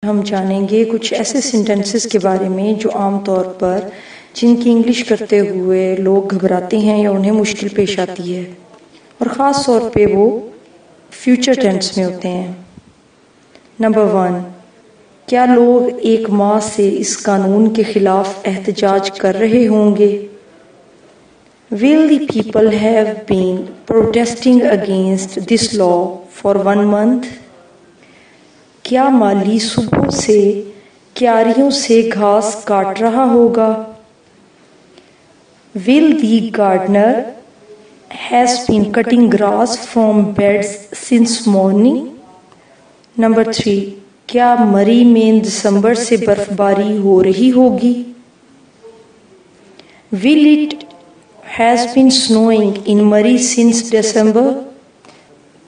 हम जानेंगे कुछ ऐसे सेंटेंसेस के बारे में जो आमतौर पर जिनकी इंग्लिश करते हुए लोग घबराते हैं या उन्हें मुश्किल पेश आती है, और ख़ास तौर पे वो फ्यूचर टेंस में होते हैं। नंबर 1, क्या लोग एक माह से इस कानून के खिलाफ एहतजाज कर रहे होंगे? Will the people have been protesting against this law for 1 month? क्या माली सुबह से क्यारियों से घास काट रहा होगा? Will the gardener has been cutting grass from beds since morning? Number 3, क्या मरी में दिसंबर से बर्फबारी हो रही होगी? Will it has been snowing in Murray since December?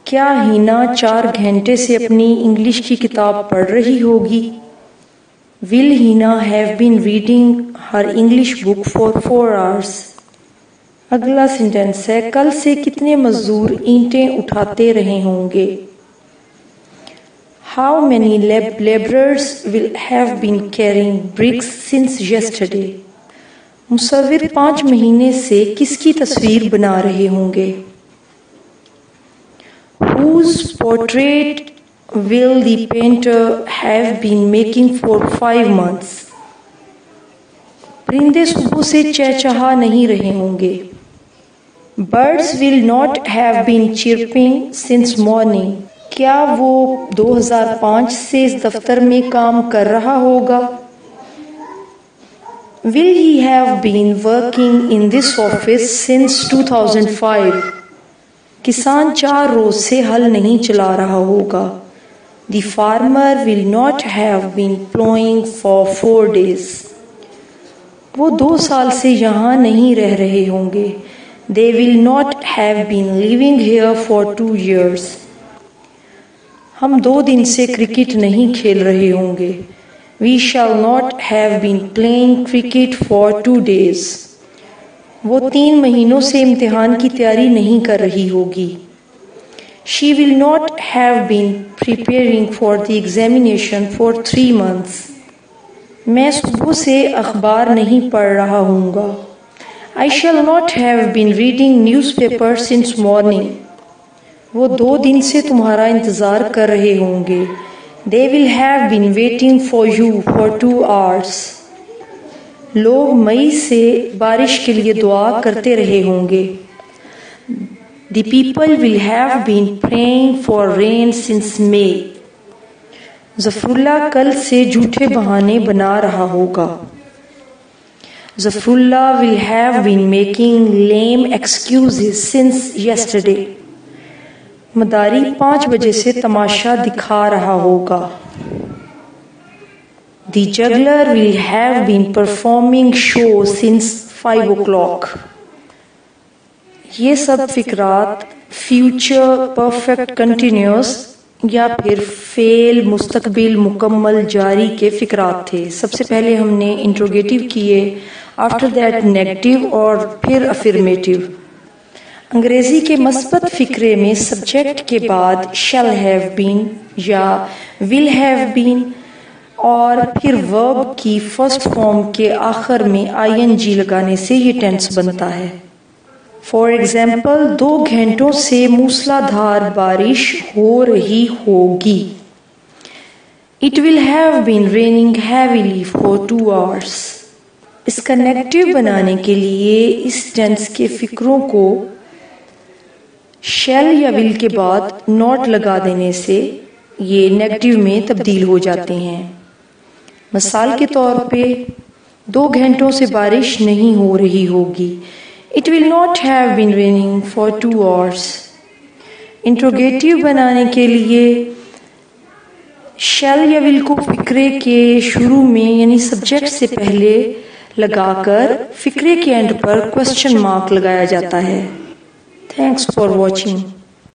क्या हिना 4 घंटे से अपनी इंग्लिश की किताब पढ़ रही होगी? Will Hina have been reading her English book for 4 hours? अगला सेंटेंस है, कल से कितने मजदूर ईंटें उठाते रहे होंगे? How many laborers will have been carrying bricks since yesterday? मुसव्विर 5 महीने से किसकी तस्वीर बना रहे होंगे? Whose portrait will the painter have been making for 5 months? परिंदे सुबह से चहचहा नहीं रहे होंगे। Birds will not have been chirping since morning. क्या वो 2005 से इस दफ्तर में काम कर रहा होगा? Will he have been working in this office since 2005? किसान 4 रोज से हल नहीं चला रहा होगा। The farmer will not have been plowing for 4 days. वो 2 साल से यहाँ नहीं रह रहे होंगे। They will not have been living here for 2 years. हम 2 दिन से क्रिकेट नहीं खेल रहे होंगे। We shall not have been playing cricket for 2 days. वो 3 महीनों से इम्तिहान की तैयारी नहीं कर रही होगी। She will not have been preparing for the examination for 3 months. मैं सुबह से अखबार नहीं पढ़ रहा हूँगा। I shall not have been reading newspaper since morning. वो 2 दिन से तुम्हारा इंतज़ार कर रहे होंगे। They will have been waiting for you for 2 hours. लोग मई से बारिश के लिए दुआ करते रहे होंगे। The people will have been praying for rain since May. Zafarullah कल से झूठे बहाने बना रहा होगा। Zafarullah will have been making lame excuses since yesterday. मदारी 5 बजे से तमाशा दिखा रहा होगा। The juggler will have been performing show since 5 o'clock. ये सब फिक्रात फ्यूचर परफेक्ट कंटिन्यूस या फिर फेल मुस्तकबिल मुकम्मल जारी के फिक्रात थे। सबसे पहले हमने इंट्रोगेटिव किए, आफ्टर दैट नेगेटिव और फिर अफर्मेटिव। अंग्रेजी के मस्बत फिक्रे में सब्जेक्ट के बाद शैल हैव बीन या विल हैव बीन और फिर वर्ब की फर्स्ट फॉर्म के आखिर में आईएनजी लगाने से ये टेंस बनता है। फॉर एग्जाम्पल, 2 घंटों से मूसलाधार बारिश हो रही होगी। It will have been raining heavily for 2 hours. इसका नेगेटिव बनाने के लिए इस टेंस के फिक्रों को शैल या विल के बाद नॉट लगा देने से ये नेगेटिव में तब्दील हो जाते हैं। मिसाल के तौर पे 2 घंटों से बारिश नहीं हो रही होगी। It will not have been raining for 2 hours. Interrogative बनाने के लिए शैल या विल को फिक्रे के शुरू में यानी सब्जेक्ट से पहले लगाकर फिक्रे के एंड पर क्वेश्चन मार्क लगाया जाता है। Thanks for watching.